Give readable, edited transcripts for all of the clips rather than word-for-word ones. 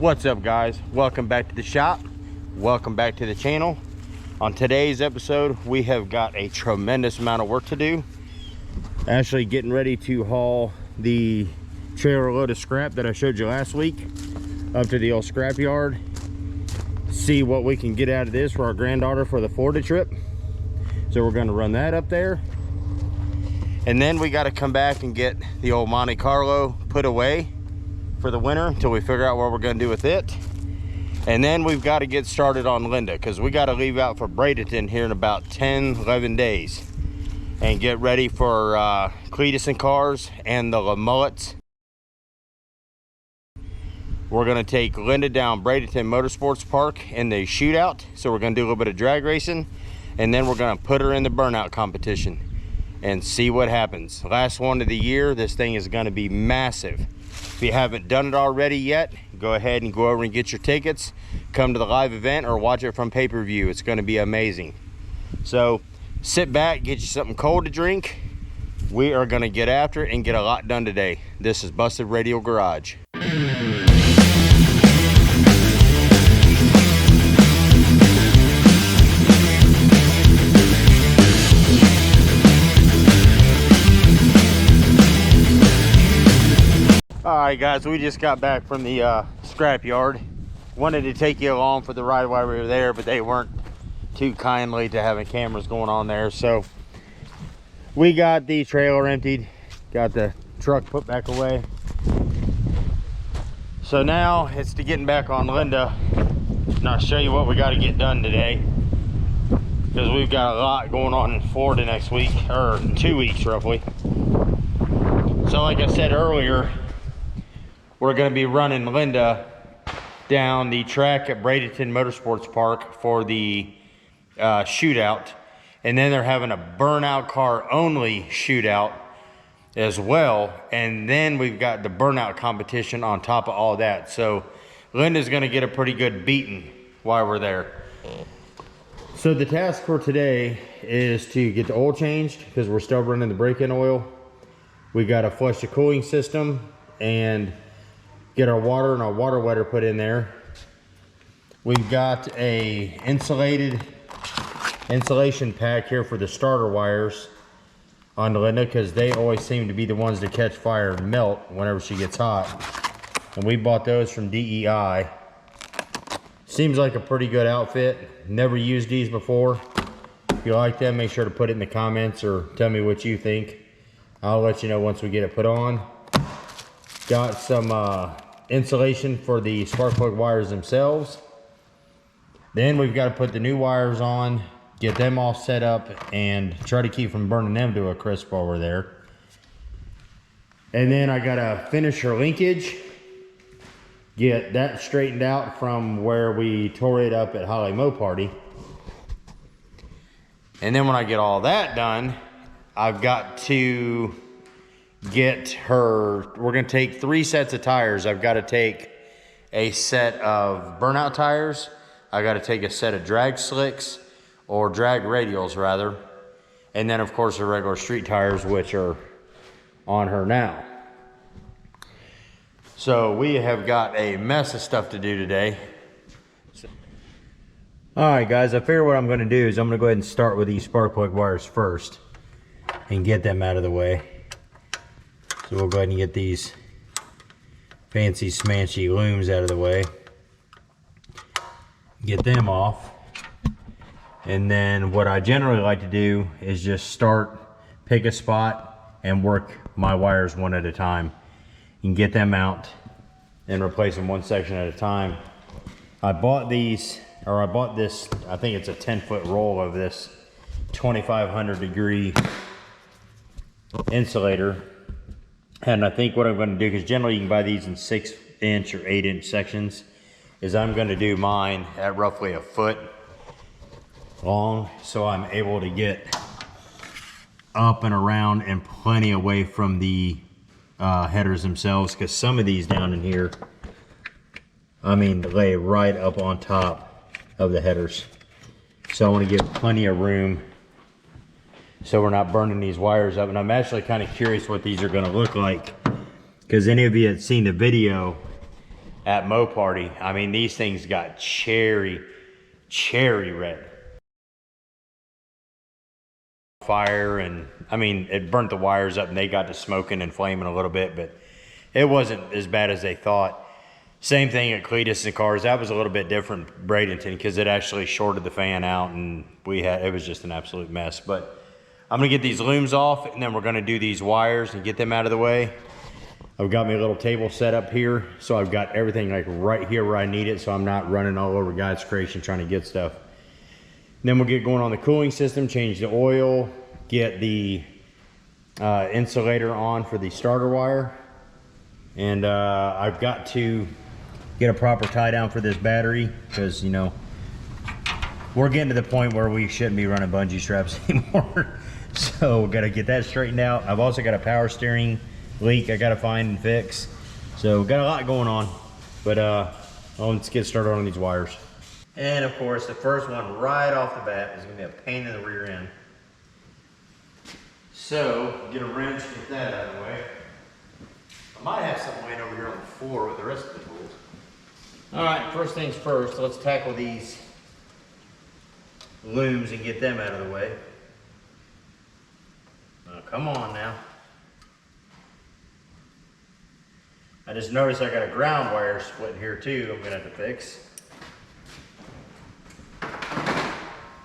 What's up, guys? Welcome back to the shop. Welcome back to the channel. On today's episode, we have got a tremendous amount of work to do. Actually getting ready to haul the trailer load of scrap that I showed you last week up to the old scrap yard. See what we can get out of this for our granddaughter for the Florida trip. So we're going to run that up there. And then we got to come back and get the old Monte Carlo put away for the winter until we figure out what we're going to do with it. And then we've got to get started on Linda, because we got to leave out for Bradenton here in about 10-11 days and get ready for Cleetus and Cars and the Mullets. We're going to take Linda down Bradenton Motorsports Park in the shootout, so we're going to do a little bit of drag racing, and then we're going to put her in the burnout competition and see what happens. Last one of the year. This thing is going to be massive. If you haven't done it already yet, go ahead and go over and get your tickets. Come to the live event or watch it from pay-per-view. It's going to be amazing. So sit back, get you something cold to drink. We are going to get after it and get a lot done today. This is Busted Radio Garage. Alright guys, we just got back from the scrap yard. Wanted to take you along for the ride while we were there, but they weren't too kindly to having cameras going on there. So we got the trailer emptied, got the truck put back away. So now it's to getting back on Linda, and I'll show you what we got to get done today, because we've got a lot going on in Florida next week, or in 2 weeks roughly. So like I said earlier, we're going to be running Linda down the track at Bradenton Motorsports Park for the shootout. And then they're having a burnout car only shootout as well. And then we've got the burnout competition on top of all that. So Linda's going to get a pretty good beating while we're there. So the task for today is to get the oil changed, because we're still running the break-in oil. We got to flush the cooling system and get our water and our water wetter put in there. We've got a insulation pack here for the starter wires on Linda, because they always seem to be the ones that catch fire and melt whenever she gets hot. And we bought those from DEI. Seems like a pretty good outfit. Never used these before. If you like them, make sure to put it in the comments or tell me what you think. I'll let you know once we get it put on. Got some insulation for the spark plug wires themselves. Then we've got to put the new wires on, get them all set up, and try to keep from burning them to a crisp while we're there. And then I got to finish her linkage, get that straightened out from where we tore it up at Holly Mo Party. And then when I get all that done, I've got to get her, we're going to take 3 sets of tires. I've got to take a set of burnout tires. I got to take a set of drag slicks, or drag radials rather. And then of course the regular street tires, which are on her now. So we have got a mess of stuff to do today. Alright guys, I figure what I'm going to do is I'm going to go ahead and start with these spark plug wires first and get them out of the way. So we'll go ahead and get these fancy smanchy looms out of the way. Get them off. And then what I generally like to do is just pick a spot and work my wires one at a time. You can get them out and replace them one section at a time. I bought this, I think it's a 10-foot roll of this 2500 degree insulator. And I think what I'm going to do, because generally you can buy these in 6-inch or 8-inch sections, is I'm going to do mine at roughly a foot long, so I'm able to get up and around and plenty away from the headers themselves, because some of these down in here, I mean, lay right up on top of the headers. So I want to give plenty of room so we're not burning these wires up. And I'm actually kind of curious what these are going to look like, because any of you that seen the video, at Mo Party. I mean, these things got cherry red. Fire, and I mean, it burnt the wires up and they got to smoking and flaming a little bit, but it wasn't as bad as they thought. Same thing at Cleetus and Cars. That was a little bit different, Bradenton, because it actually shorted the fan out and it was just an absolute mess. But I'm gonna get these looms off and then we're gonna do these wires and get them out of the way. I've got my little table set up here, so I've got everything like right here where I need it, so I'm not running all over God's creation trying to get stuff. And then we'll get going on the cooling system, change the oil, get the insulator on for the starter wire. And I've got to get a proper tie down for this battery because, you know, we're getting to the point where we shouldn't be running bungee straps anymore. So we've got to get that straightened out. I've also got a power steering leak I got to find and fix. So we've got a lot going on, but let's get started on these wires. And of course, the first one right off the bat is gonna be a pain in the rear end. So get a wrench, get that out of the way. I might have something laying over here on the floor with the rest of the tools. All right, first things first, let's tackle these looms and get them out of the way. Oh, come on now. I just noticed I got a ground wire split here too I'm gonna have to fix.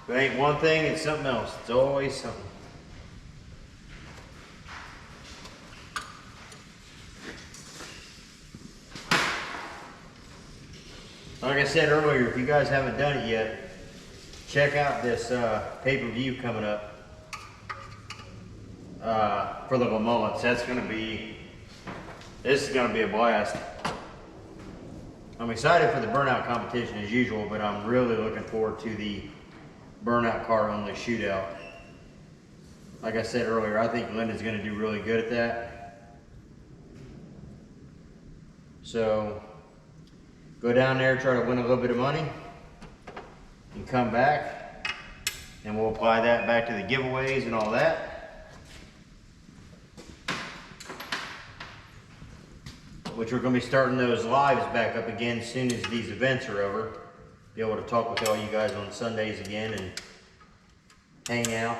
If it ain't one thing, it's something else. It's always something. Like I said earlier, if you guys haven't done it yet, check out this pay-per-view coming up for the Mullets. This is gonna be a blast. I'm excited for the burnout competition as usual, but I'm really looking forward to the burnout car only shootout. Like I said earlier, I think Linda's gonna do really good at that. So go down there, try to win a little bit of money, and come back, and we'll apply that back to the giveaways and all that. Which we're gonna be starting those lives back up again as soon as these events are over. Be able to talk with all you guys on Sundays again and hang out.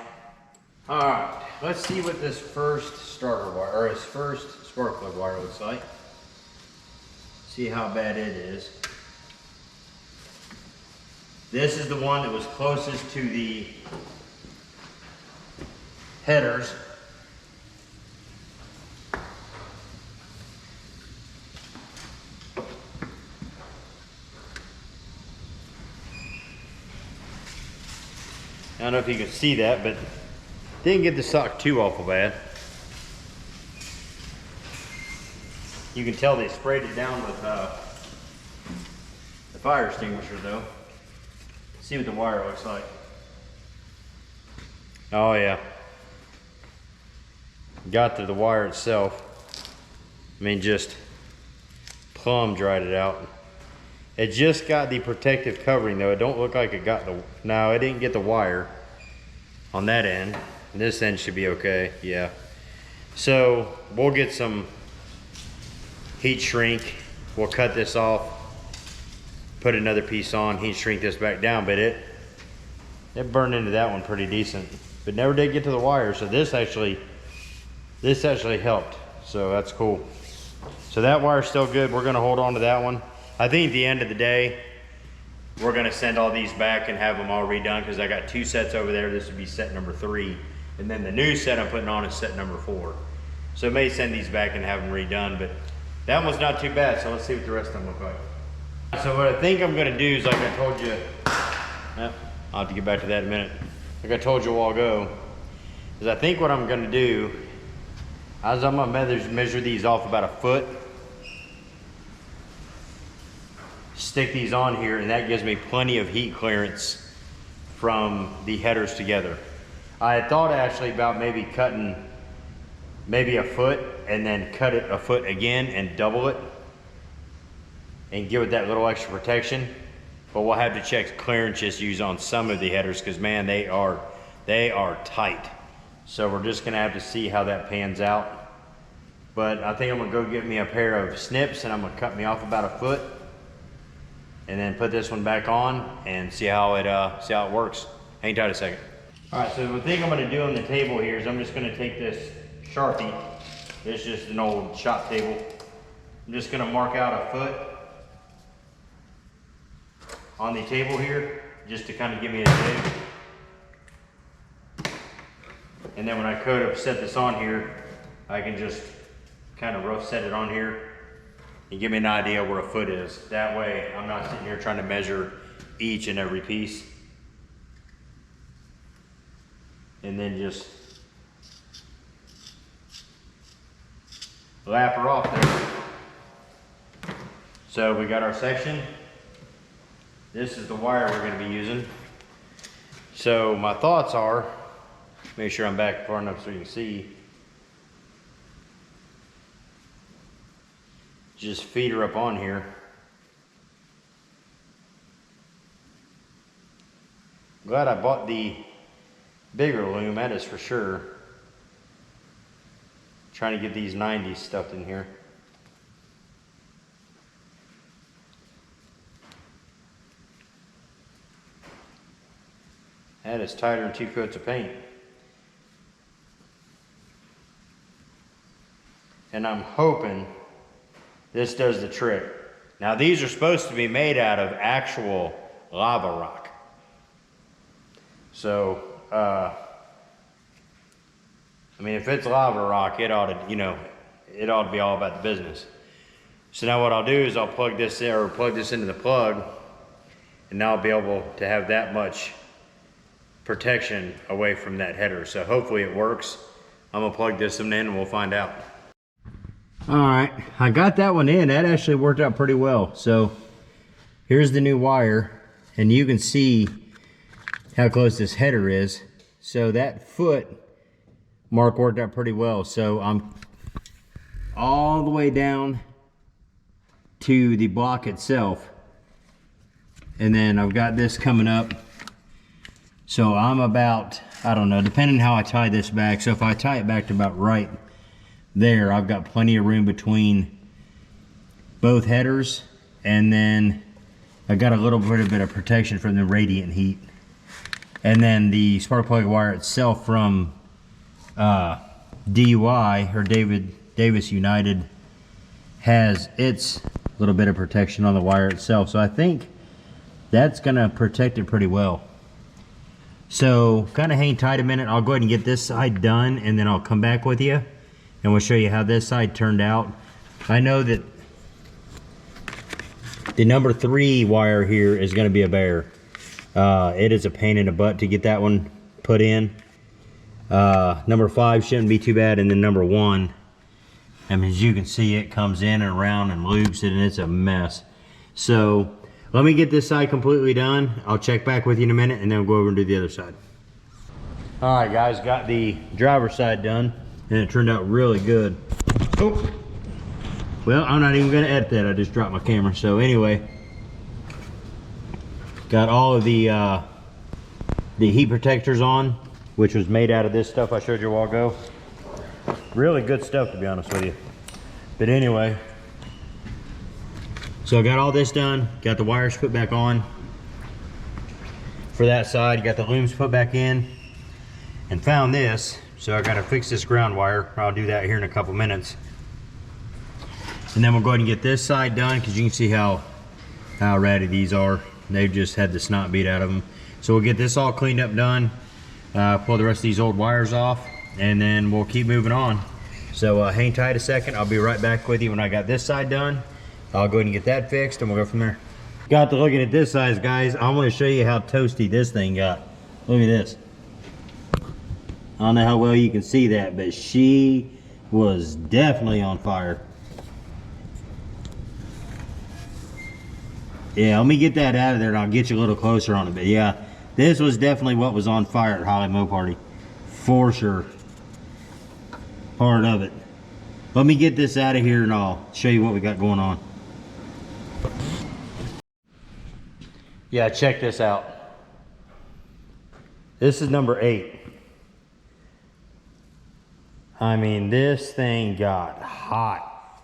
All right, let's see what this first starter wire, or this first spark plug wire looks like. See how bad it is. This is the one that was closest to the headers. I don't know if you can see that, but didn't get the sock too awful bad. You can tell they sprayed it down with the fire extinguisher though. See what the wire looks like. Oh yeah. Got to the wire itself. I mean, just plumb dried it out. It just got the protective covering though. It don't look like it got the, no, it didn't get the wire on that end. This end should be okay, yeah. So we'll get some heat shrink. We'll cut this off, put another piece on, heat shrink this back down, but it burned into that one pretty decent, but never did get to the wire. So this actually helped. So that's cool. So that wire's still good. We're gonna hold on to that one. I think at the end of the day, we're gonna send all these back and have them all redone because I got 2 sets over there. This would be set number 3. And then the new set I'm putting on is set number 4. So I may send these back and have them redone, but that one's not too bad. So let's see what the rest of them look like. So what I think I'm gonna do is, like I told you, I'll have to get back to that in a minute. Like I told you a while ago, is I think what I'm gonna do is I'm gonna measure these off about 1 foot. Stick these on here, and that gives me plenty of heat clearance from the headers together. I had thought actually about maybe cutting maybe 1 foot and then cut it 1 foot again and double it and give it that little extra protection. But we'll have to check clearance issues on some of the headers because man, they are tight. So we're just gonna have to see how that pans out. But I think I'm gonna go get me a pair of snips and I'm gonna cut me off about a foot and then put this one back on and see how it works. Hang tight a second. All right, so the thing I'm gonna do on the table here is I'm just gonna take this Sharpie. It's just an old shop table. I'm just gonna mark out a foot on the table here, just to kind of give me a dig. And then when I set this on here, I can just kind of rough set it on here and give me an idea where a foot is. That way I'm not sitting here trying to measure each and every piece. And then just lap her off there. So we got our section. This is the wire we're going to be using. So my thoughts are, make sure I'm back far enough so you can see. Just feed her up on here. Glad I bought the bigger loom, that is for sure. Trying to get these 90s stuffed in here. That is tighter than 2 coats of paint. And I'm hoping this does the trick. Now these are supposed to be made out of actual lava rock. So, I mean, if it's lava rock, it ought to, it ought to be all about the business. So now what I'll do is I'll plug this in, or plug this into the plug, and now I'll be able to have that much protection away from that header. So hopefully it works. I'm gonna plug this one in and we'll find out. All right, I got that one in. That actually worked out pretty well. So here's the new wire, and you can see how close this header is. So that foot mark worked out pretty well. So I'm all the way down to the block itself, and then I've got this coming up. So I'm about, I don't know, depending how I tie this back. So if I tie it back to about right there, I've got plenty of room between both headers, and then I got a little bit of protection from the radiant heat. And then the spark plug wire itself from DUI, or Davis United, has its little bit of protection on the wire itself. So I think that's gonna protect it pretty well. So kind of hang tight a minute. I'll go ahead and get this side done, and then I'll come back with you and we'll show you how this side turned out. I know that the number 3 wire here is going to be a bear. It is a pain in the butt to get that one put in. Number 5 shouldn't be too bad, and then number 1, I mean, as you can see, it comes in and around and loops it, and it's a mess. So let me get this side completely done. I'll check back with you in a minute, and then we'll go over and do the other side. All right, guys, got the driver's side done, and it turned out really good. Oh, well, I'm not even gonna edit that. I just dropped my camera. So anyway, got all of the heat protectors on, which was made out of this stuff I showed you a while ago. Really good stuff, to be honest with you. But anyway, so I got all this done, got the wires put back on for that side, got the looms put back in, and found this. So I gotta fix this ground wire. I'll do that here in a couple minutes. And then we'll go ahead and get this side done, because you can see how ratty these are. They've just had the snot beat out of them. So we'll get this all cleaned up done, pull the rest of these old wires off, and then we'll keep moving on. So hang tight a second. I'll be right back with you when I got this side done. I'll go ahead and get that fixed, and we'll go from there. Got to looking at this size, guys. I want to show you how toasty this thing got. Look at this. I don't know how well you can see that, but she was definitely on fire. Yeah, let me get that out of there and I'll get you a little closer on it. But yeah, this was definitely what was on fire at Holly Mo Party. For sure. Part of it. Let me get this out of here and I'll show you what we got going on. Yeah, check this out. This is number 8. I mean, this thing got hot.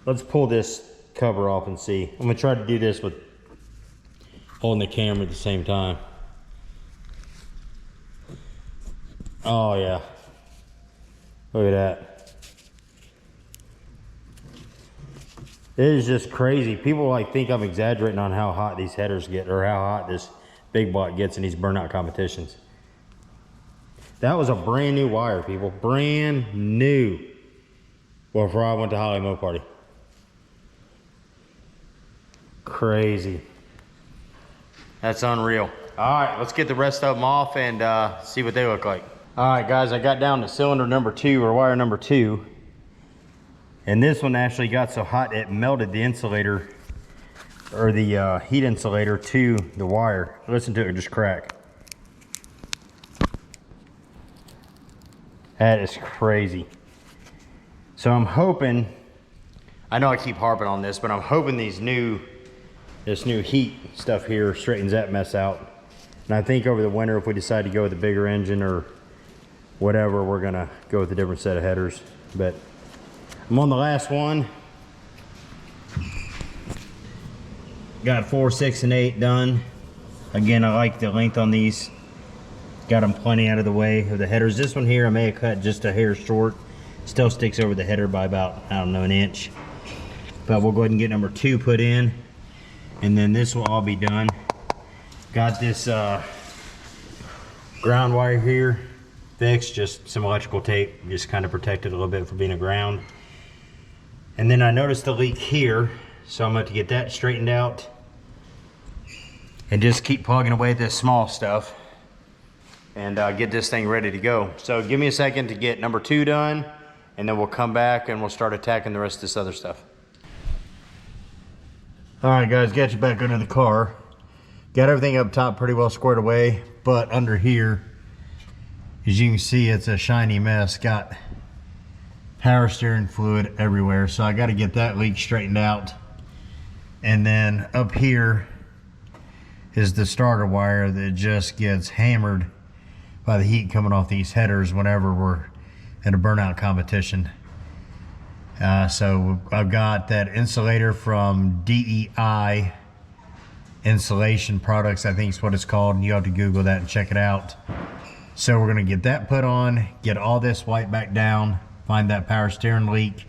Let's pull this cover off and see. I'm gonna try to do this with holding the camera at the same time. Oh yeah, look at that. It is just crazy. People like think I'm exaggerating on how hot these headers get, or how hot this big block gets in these burnout competitions. That was a brand new wire, people. Brand new. Well, before I went to Holly Mo Party. Crazy. That's unreal. All right, let's get the rest of them off and see what they look like. All right, guys, I got down to cylinder number 2, or wire number 2. And this one actually got so hot it melted the insulator, or the heat insulator, to the wire. Listen to it just crack. That is crazy. So I'm hoping, I know I keep harping on this, but I'm hoping this new heat stuff here straightens that mess out. And I think over the winter, if we decide to go with a bigger engine or whatever, we're gonna go with a different set of headers. But I'm on the last one. Got 4, 6, and 8 done. Again, I like the length on these. Got them plenty out of the way of the headers. This one here I may have cut just a hair short. Still sticks over the header by about, I don't know, an inch. But we'll go ahead and get number 2 put in, and then this will all be done. Got this ground wire here fixed, just some electrical tape, just kind of protected a little bit for being a ground. And then I noticed the leak here, so I'm going to get that straightened out and just keep plugging away at this small stuff and get this thing ready to go. So give me a second to get number 2 done, and then we'll come back and we'll start attacking the rest of this other stuff. All right, guys, got you back under the car. Got everything up top pretty well squared away, but under here, as you can see, it's a shiny mess. Got power steering fluid everywhere, so I got to get that leak straightened out. And then up here is the starter wire that just gets hammered by the heat coming off these headers whenever we're in a burnout competition. So I've got that insulator from DEI Insulation Products, I think is what it's called, and you have to Google that and check it out. So we're going to get that put on, get all this wiped back down, find that power steering leak,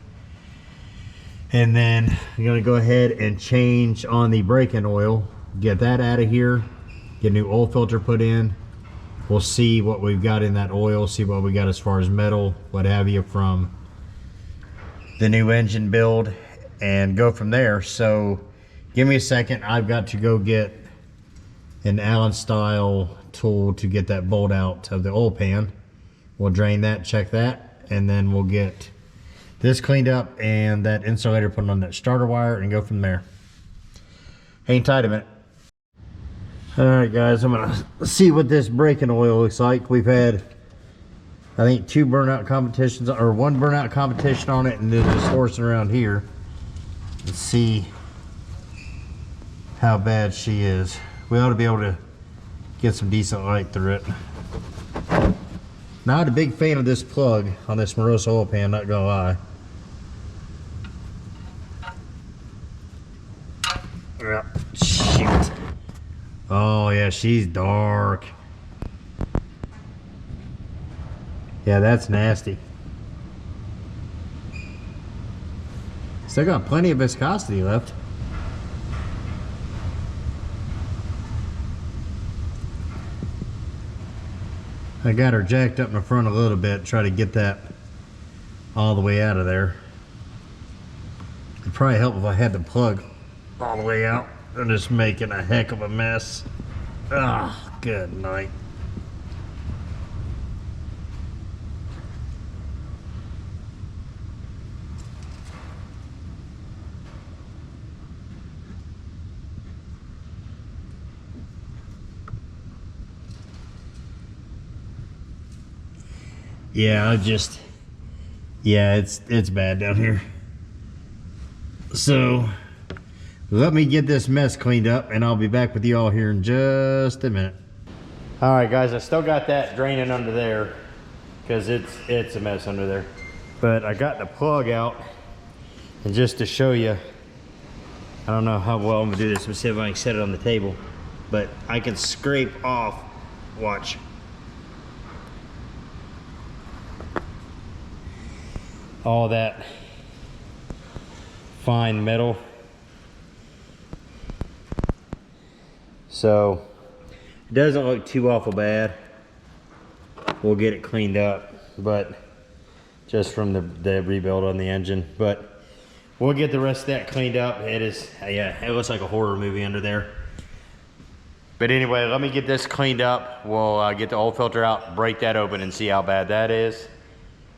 and then I'm going to go ahead and change on the brake-in oil, get that out of here, get a new oil filter put in. We'll see what we've got in that oil, see what we got as far as metal, what have you, from the new engine build, and go from there. So give me a second. I've got to go get an Allen style tool to get that bolt out of the oil pan. We'll drain that, check that, and then we'll get this cleaned up and that insulator put on that starter wire and go from there. Hang tight a minute. All right, guys, I'm gonna see what this braking oil looks like. We've had, I think, 2 burnout competitions, or 1 burnout competition on it, and then just horsing around here. Let's see how bad she is. We ought to be able to get some decent light through it. Not a big fan of this plug on this Moroso oil pan, not gonna lie. Shoot. Oh yeah, she's dark. Yeah, that's nasty. Still got plenty of viscosity left. I got her jacked up in the front a little bit, try to get that all the way out of there. It'd probably help if I had the plug all the way out. I'm just making a heck of a mess. Ah, good night. Yeah, it's bad down here. So let me get this mess cleaned up and I'll be back with you all here in just a minute. All right, guys, I still got that draining under there because it's a mess under there. But I got the plug out, and just to show you, I don't know how well I'm gonna do this. Let me see if I can set it on the table. But I can scrape off, watch. All that fine metal. So it doesn't look too awful bad. We'll get it cleaned up, but just from the rebuild on the engine. But we'll get the rest of that cleaned up. It is, yeah, it looks like a horror movie under there. But anyway, let me get this cleaned up. We'll get the oil filter out, break that open, and see how bad that is.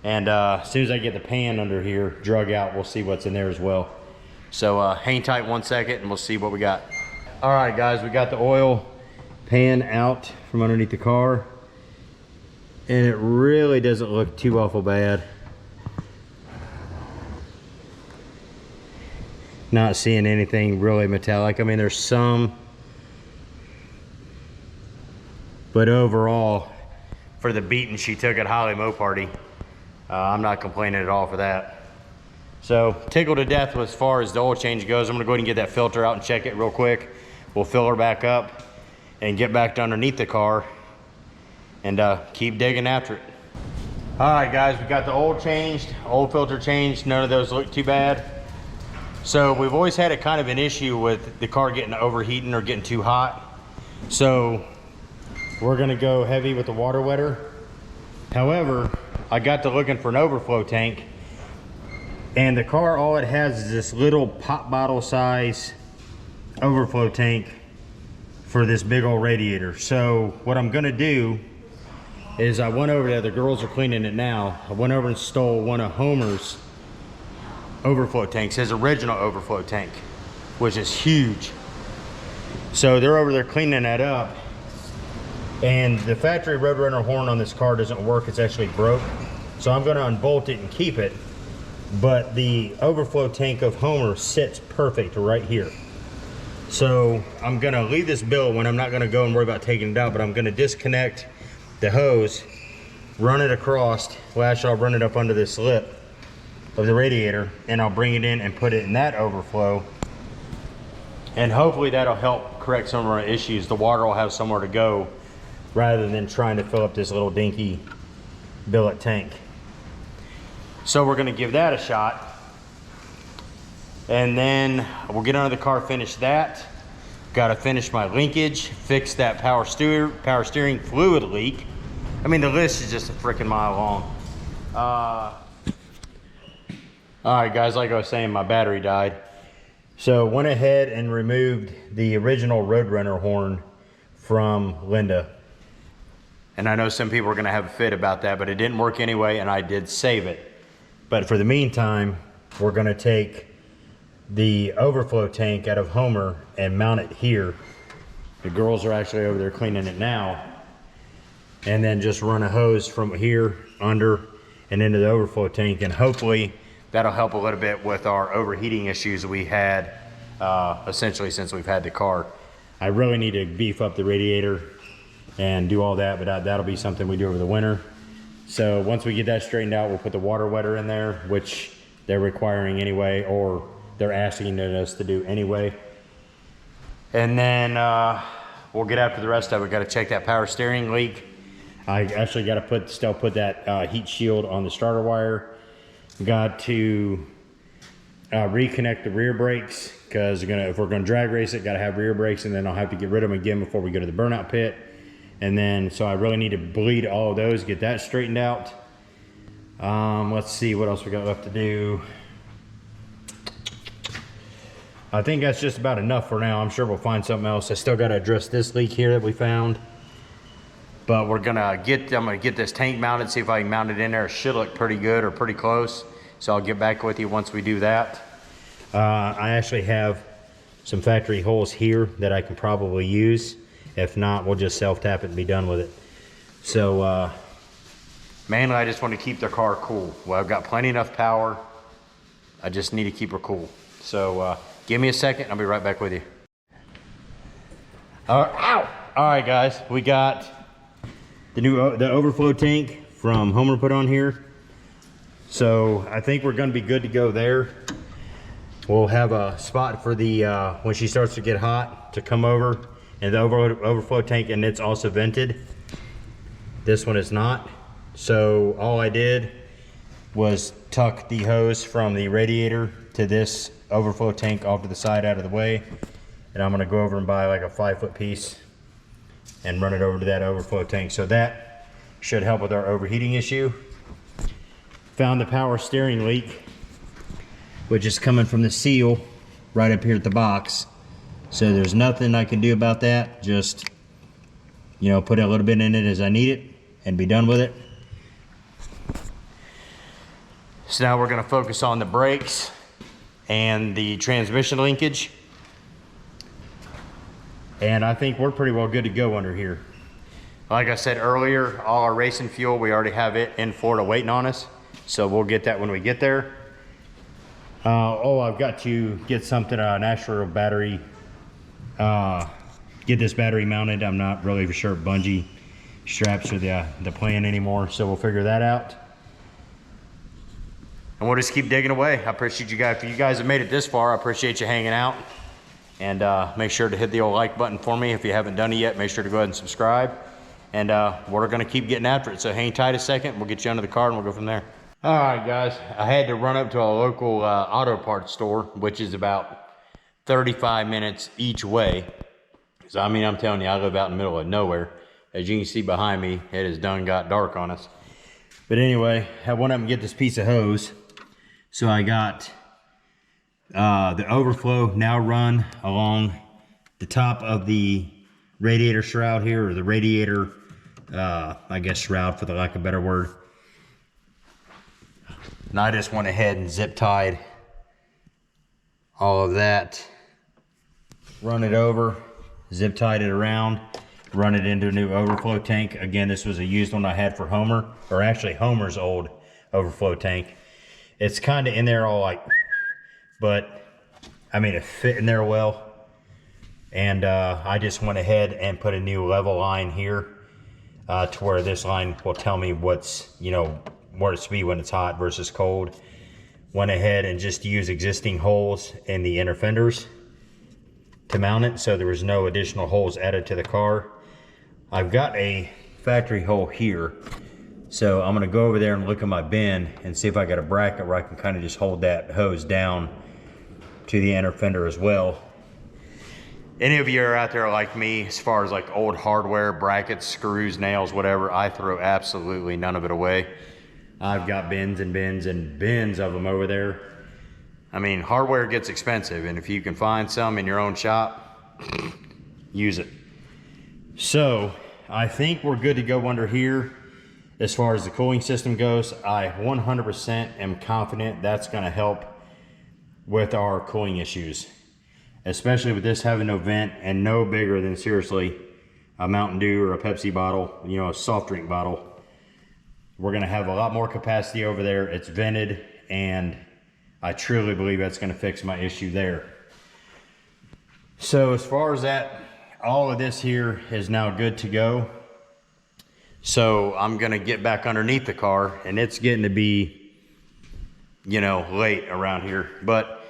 And as soon as I get the pan under here drug out, we'll see what's in there as well. So hang tight 1 second and we'll see what we got. All right, guys, we got the oil pan out from underneath the car. And it really doesn't look too awful bad. Not seeing anything really metallic. I mean, there's some. But overall, for the beating she took at Holly Mo Party, I'm not complaining at all for that. So tickled to death as far as the oil change goes. I'm gonna go ahead and get that filter out and check it real quick. We'll fill her back up and get back to underneath the car and keep digging after it. All right, guys, we got the oil changed, oil filter changed. None of those look too bad. So we've always had a kind of an issue with the car getting overheating or getting too hot. So we're gonna go heavy with the water wetter. However, I got to looking for an overflow tank, and the car, all it has is this little pop bottle size overflow tank for this big old radiator. So what I'm gonna do is I went over there, the girls are cleaning it now. I went over and stole one of Homer's overflow tanks, his original overflow tank, which is huge. So they're over there cleaning that up. And the factory Roadrunner horn on this car doesn't work, it's actually broke. So I'm gonna unbolt it and keep it. But the overflow tank of Homer sits perfect right here. So I'm gonna leave this billet when I'm not gonna go and worry about taking it out, but I'm gonna disconnect the hose, run it across, well actually I'll run it up under this lip of the radiator, and I'll bring it in and put it in that overflow. And hopefully that'll help correct some of our issues. The water will have somewhere to go, rather than trying to fill up this little dinky billet tank. So we're gonna give that a shot. And then we'll get under the car, finish that. Gotta finish my linkage, fix that power steering fluid leak. I mean, the list is just a freaking mile long. All right, guys, like I was saying, my battery died. So went ahead and removed the original Roadrunner horn from Linda. And I know some people are gonna have a fit about that, but it didn't work anyway, and I did save it. But for the meantime, we're gonna take the overflow tank out of Homer and mount it here. The girls are actually over there cleaning it now. And then just run a hose from here, under, and into the overflow tank, and hopefully that'll help a little bit with our overheating issues we had essentially since we've had the car. I really need to beef up the radiator and do all that, but that'll be something we do over the winter. So once we get that straightened out, we'll put the water wetter in there, which they're requiring anyway, or they're asking us to do anyway. And then we'll get after the rest of it. Got to check that power steering leak. I actually got to still put that heat shield on the starter wire. Got to reconnect the rear brakes, because if we're gonna drag race it, got to have rear brakes, and then I'll have to get rid of them again before we go to the burnout pit. And then, so I really need to bleed all of those, get that straightened out. Let's see what else we got left to do. I think that's just about enough for now. I'm sure we'll find something else. I still got to address this leak here that we found. But I'm gonna get this tank mounted, see if I can mount it in there. It should look pretty good or pretty close. So I'll get back with you once we do that. I actually have some factory holes here that I can probably use. If not, we'll just self-tap it and be done with it. So mainly I just want to keep the car cool. Well, I've got plenty enough power. I just need to keep her cool. So give me a second, I'll be right back with you. All right, guys, we got the overflow tank from Homer put on here. So I think we're gonna be good to go there. We'll have a spot for the, when she starts to get hot, to come over, and the overflow tank, and it's also vented. This one is not. So all I did was tuck the hose from the radiator to this overflow tank off to the side out of the way. And I'm gonna go over and buy like a 5-foot piece and run it over to that overflow tank. So that should help with our overheating issue. Found the power steering leak, which is coming from the seal right up here at the box. So there's nothing I can do about that. Just, you know, put a little bit in it as I need it and be done with it. So now we're gonna focus on the brakes and the transmission linkage. And I think we're pretty well good to go under here. Like I said earlier, all our racing fuel, we already have it in Florida waiting on us. So we'll get that when we get there. Oh, I've got to get something, an actual battery, get this battery mounted. I'm not really for sure bungee straps are the plan anymore, so we'll figure that out. And we'll just keep digging away. I appreciate you guys. If you guys have made it this far, I appreciate you hanging out. And make sure to hit the old like button for me. If you haven't done it yet, make sure to go ahead and subscribe. And we're gonna keep getting after it. So hang tight a second, we'll get you under the car and we'll go from there. All right, guys, I had to run up to a local auto parts store, which is about 35 minutes each way. So I mean, I'm telling you, I live out in the middle of nowhere. As you can see behind me, it has done got dark on us. But anyway, I went up and get this piece of hose. So I got the overflow now run along the top of the radiator shroud here, or the radiator, I guess shroud for the lack of a better word. And I just went ahead and zip tied all of that, run it over, zip tied it around, run it into a new overflow tank. Again, this was a used one I had for Homer, or actually Homer's old overflow tank. It's kind of in there all like, but I mean, it fit in there well. And I just went ahead and put a new level line here to where this line will tell me what's, you know, where it's be when it's hot versus cold. Went ahead and just used existing holes in the inner fenders to mount it, so there was no additional holes added to the car. I've got a factory hole here, so I'm gonna go over there and look at my bin and see if I got a bracket where I can kind of just hold that hose down to the inner fender as well. Any of you are out there like me, as far as like old hardware, brackets, screws, nails, whatever, I throw absolutely none of it away. I've got bins and bins and bins of them over there. I mean, hardware gets expensive, and if you can find some in your own shop, use it. So I think we're good to go under here. As far as the cooling system goes, I 100% am confident that's gonna help with our cooling issues, especially with this having no vent and no bigger than, seriously, a Mountain Dew or a Pepsi bottle, you know, a soft drink bottle. We're gonna have a lot more capacity over there. It's vented, and I truly believe that's gonna fix my issue there. So as far as that, all of this here is now good to go. So I'm gonna get back underneath the car, and it's getting to be, you know, late around here. But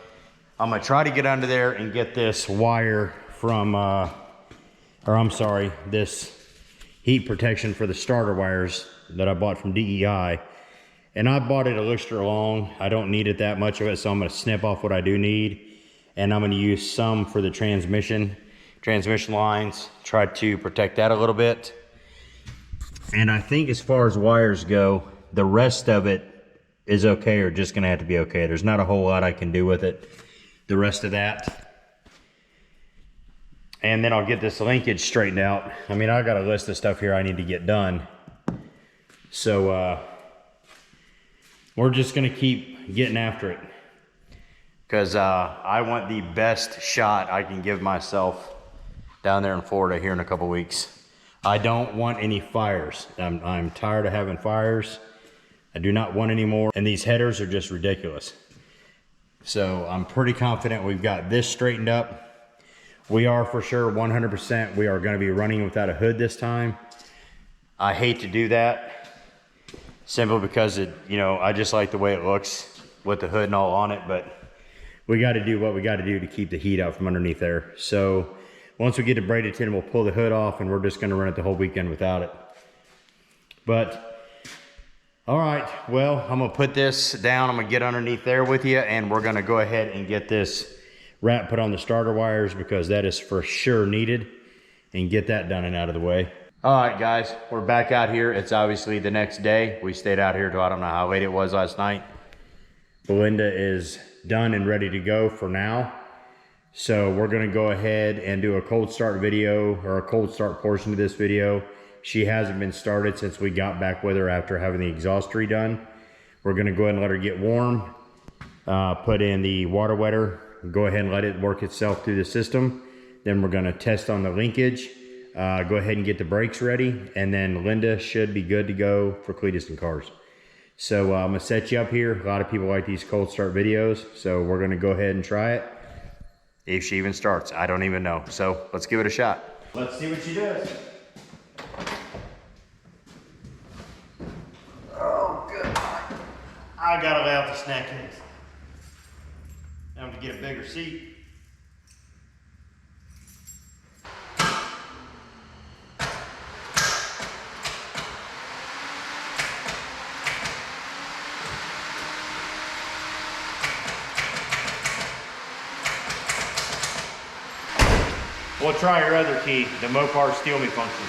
I'm gonna try to get under there and get this wire from, this heat protection for the starter wires that I bought from DEI. And I bought it a liter long. I don't need it that much of it, so I'm gonna snip off what I do need. And I'm gonna use some for the transmission lines, try to protect that a little bit. And I think as far as wires go, the rest of it is okay, or just gonna have to be okay. There's not a whole lot I can do with it, the rest of that. And then I'll get this linkage straightened out. I mean, I got a list of stuff here I need to get done. So we're just gonna keep getting after it, because I want the best shot I can give myself down there in Florida here in a couple weeks. I don't want any fires. I'm tired of having fires. I do not want any more, and these headers are just ridiculous. So I'm pretty confident we've got this straightened up. We are for sure 100%. We are gonna be running without a hood this time. I hate to do that. simply because I just like the way it looks with the hood and all on it, but we got to do what we got to do to keep the heat out from underneath there. So once we get to Bradenton, we'll pull the hood off and we're just going to run it the whole weekend without it. But all right, well, I'm gonna put this down. I'm gonna get underneath there with you, and we're gonna go ahead and get this wrap put on the starter wires, because that is for sure needed, and get that done and out of the way. All right, guys, we're back out here. It's obviously the next day. We stayed out here till I don't know how late it was last night. Belinda is done and ready to go for now. So we're gonna go ahead and do a cold start video, or a cold start portion of this video. She hasn't been started since we got back with her after having the exhaust redone. We're gonna go ahead and let her get warm, put in the water wetter, go ahead and let it work itself through the system. Then we're gonna test on the linkage, go ahead and get the brakes ready, and then Linda should be good to go for Cleetus and Cars. So I'm gonna set you up here. A lot of people like these cold start videos, so we're gonna go ahead and try it. If she even starts, I don't even know. So let's give it a shot. Let's see what she does. I gotta lay out the snack case. Now to get a bigger seat. We'll try your other key, the Mopar steal me function.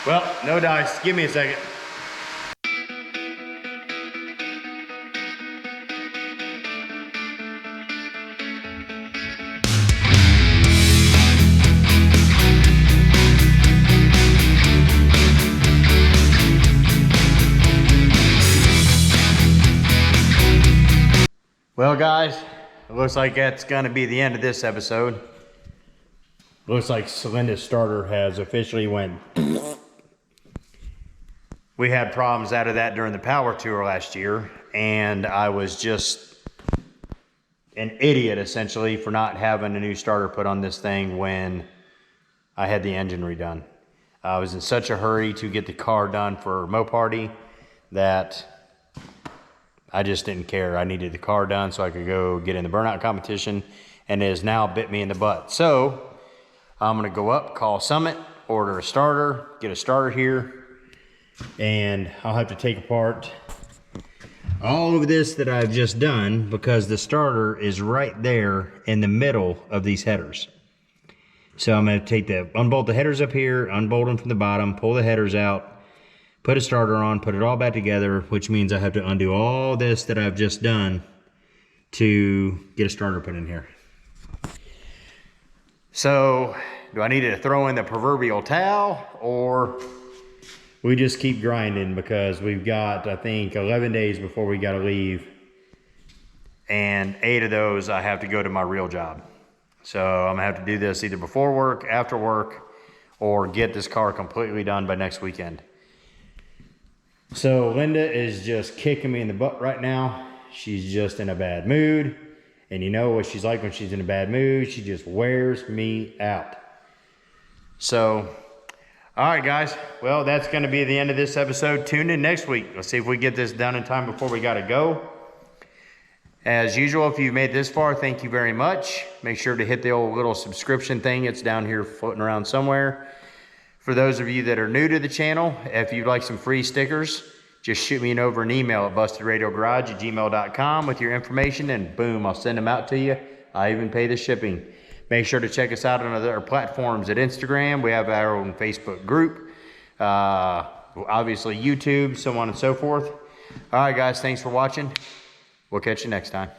Well, no dice. Give me a second. Well, guys, it looks like that's going to be the end of this episode. Looks like Linda's starter has officially went. We had problems out of that during the power tour last year, and I was just an idiot essentially for not having a new starter put on this thing when I had the engine redone. I was in such a hurry to get the car done for Moparty that I just didn't care. I needed the car done so I could go get in the burnout competition, and it has now bit me in the butt. So I'm gonna go up, call Summit, order a starter, get a starter here, and I'll have to take apart all of this that I've just done, because the starter is right there in the middle of these headers. So I'm going to unbolt the headers up here, unbolt them from the bottom, pull the headers out, put a starter on, put it all back together, which means I have to undo all this that I've just done to get a starter put in here. So do I need to throw in the proverbial towel, or we just keep grinding, because we've got, I think, 11 days before we got to leave, and 8 of those I have to go to my real job. So I'm gonna have to do this either before work, after work, or get this car completely done by next weekend. So Linda is just kicking me in the butt right now. She's just in a bad mood, and you know what she's like when she's in a bad mood. She just wears me out. So all right, guys. Well, that's going to be the end of this episode. Tune in next week. Let's see if we get this done in time before we got to go. As usual, if you've made this far, thank you very much. Make sure to hit the old little subscription thing. It's down here floating around somewhere. For those of you that are new to the channel, if you'd like some free stickers, just shoot me over an email at bustedradiograrage@gmail.com with your information, and boom, I'll send them out to you. I even pay the shipping. Make sure to check us out on other platforms at Instagram. We have our own Facebook group, obviously YouTube, so on and so forth. All right, guys, thanks for watching. We'll catch you next time.